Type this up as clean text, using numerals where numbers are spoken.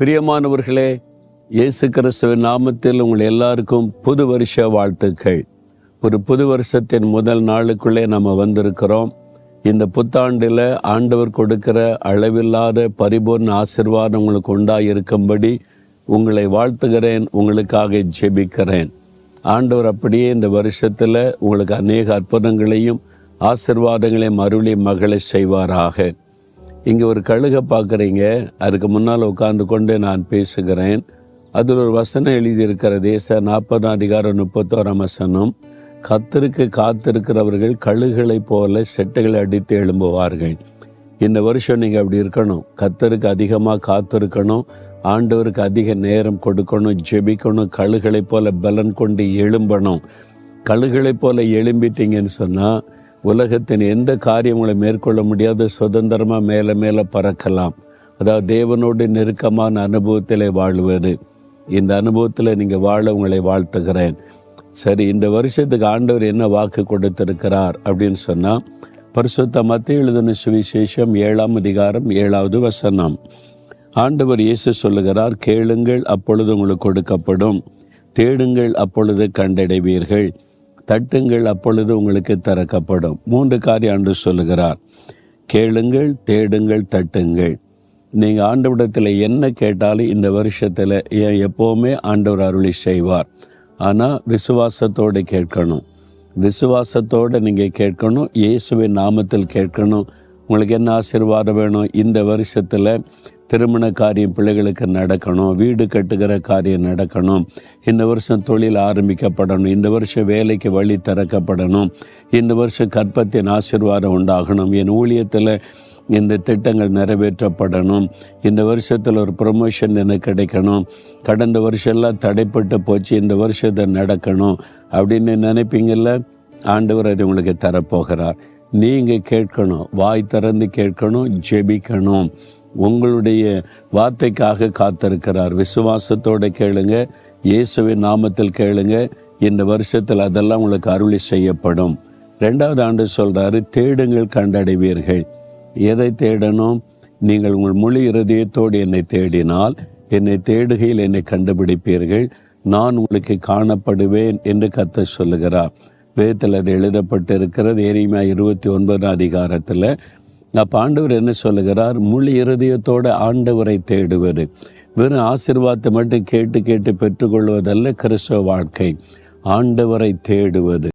பிரியமானவர்களே, இயேசு கிறிஸ்துவின் நாமத்தில் உங்கள் எல்லாருக்கும் புது வருஷ வாழ்த்துக்கள். ஒரு புது வருஷத்தின் முதல் நாளுக்குள்ளே நம்ம வந்திருக்கிறோம். இந்த புத்தாண்டில் ஆண்டவர் கொடுக்கிற அளவில்லாத பரிபூர்ண ஆசீர்வாதம் உங்களுக்கு உண்டாயிருக்கும்படி உங்களை வாழ்த்துகிறேன், உங்களுக்காக ஜெபிக்கிறேன். ஆண்டவர் அப்படியே இந்த வருஷத்தில் உங்களுக்கு அநேக அற்புதங்களையும் ஆசீர்வாதங்களையும் அருளி மகளை செய்வாராக. இங்கே ஒரு கழுகை பார்க்குறீங்க, அதுக்கு முன்னால் உட்கார்ந்து கொண்டு நான் பேசுகிறேன். அதில் ஒரு வசனம் எழுதியிருக்கிறது, ஏசாயா 40:31 கர்த்தருக்கு காத்திருக்கிறவர்கள் கழுகுகளைப் போல செட்டைகளை அடித்து எழும்புவார்கள். இந்த வருஷம் நீங்கள் அப்படி இருக்கணும். கர்த்தருக்கு அதிகமாக காத்திருக்கணும், ஆண்டவருக்கு அதிக நேரம் கொடுக்கணும், ஜெபிக்கணும், கழுகுகளைப் போல பலன் கொண்டு எழும்பணும். கழுகுகளைப் போல எழும்பிட்டீங்கன்னு சொன்னால் உலகத்தின் எந்த காரியங்களை மேற்கொள்ள முடியாத சுதந்திரமாக மேலே மேலே பறக்கலாம். அதாவது தேவனோடு நெருக்கமான அனுபவத்தில் வாழ்வது. இந்த அனுபவத்தில் நீங்கள் வாழ உங்களை வாழ்த்துகிறேன். சரி, இந்த வருஷத்துக்கு ஆண்டவர் என்ன வாக்கு கொடுத்திருக்கிறார் அப்படின்னு சொன்னால், பரிசுத்த மத்தேயு எழுதின சுவிசேஷம் 7:7 ஆண்டவர் இயேசு சொல்லுகிறார், கேளுங்கள் அப்பொழுது உங்களுக்கு கொடுக்கப்படும், தேடுங்கள் அப்பொழுது கண்டடைவீர்கள், தட்டுங்கள் அப்பொழுது உங்களுக்கு திறக்கப்படும். 3 காரியம் ஆண்டவர் சொல்லுகிறார். கேளுங்கள், தேடுங்கள், தட்டுங்கள். நீங்கள் ஆண்டவரிடத்தில் என்ன கேட்டாலும் இந்த வருஷத்தில் எப்போவுமே ஆண்டவர் அருளி செய்வார். ஆனால் விசுவாசத்தோடு கேட்கணும். விசுவாசத்தோடு நீங்கள் கேட்கணும், இயேசுவின் நாமத்தில் கேட்கணும். உங்களுக்கு என்ன ஆசீர்வாதம் வேணும்? இந்த வருஷத்தில் திருமண காரியம் பிள்ளைகளுக்கு நடக்கணும், வீடு கட்டுகிற காரியம் நடக்கணும், இந்த வருஷம் தொழில் ஆரம்பிக்கப்படணும், இந்த வருஷம் வேலைக்கு வழி திறக்கப்படணும், இந்த வருஷம் கற்பத்தின் ஆசீர்வாதம் உண்டாகணும், என் ஊழியத்தில் இந்த திட்டங்கள் நிறைவேற்றப்படணும், இந்த வருஷத்தில் ஒரு ப்ரொமோஷன் எனக்கு கிடைக்கணும், கடந்த வருஷம்லாம் தடைப்பட்டு போச்சு, இந்த வருஷத்தை நடக்கணும் அப்படின்னு நினைப்பீங்கள்ல, ஆண்டவர் அது உங்களுக்கு தரப்போகிறார். நீங்கள் கேட்கணும், வாய் திறந்து கேட்கணும், ஜெபிக்கணும். உங்களுடைய வார்த்தைக்காக காத்திருக்கிறார். விசுவாசத்தோடு கேளுங்க, இயேசுவின் நாமத்தில் கேளுங்க. இந்த வருஷத்தில் அதெல்லாம் உங்களுக்கு அருளி செய்யப்படும். 2வது ஆண்டு சொல்கிறாரு, தேடுங்கள் கண்டடைவீர்கள். எதை தேடணும்? நீங்கள் உங்கள் முழு இருதயத்தோடு என்னை தேடினால், என்னை தேடுகையில் என்னை கண்டுபிடிப்பீர்கள், நான் உங்களுக்கு காணப்படுவேன் என்று கர்த்தர் சொல்லுகிறார். வேதத்தில் அது எழுதப்பட்டிருக்கிறது, எரேமியா 29 அப்போ ஆண்டவர் என்ன சொல்லுகிறார்? முழு இருதயத்தோடு ஆண்டவரை தேடுவது. வெறும் ஆசீர்வாதத்தை மட்டும் கேட்டு கேட்டு பெற்றுக்கொள்வதல்ல கிறிஸ்தவ வாழ்க்கை. ஆண்டவரை தேடுவது.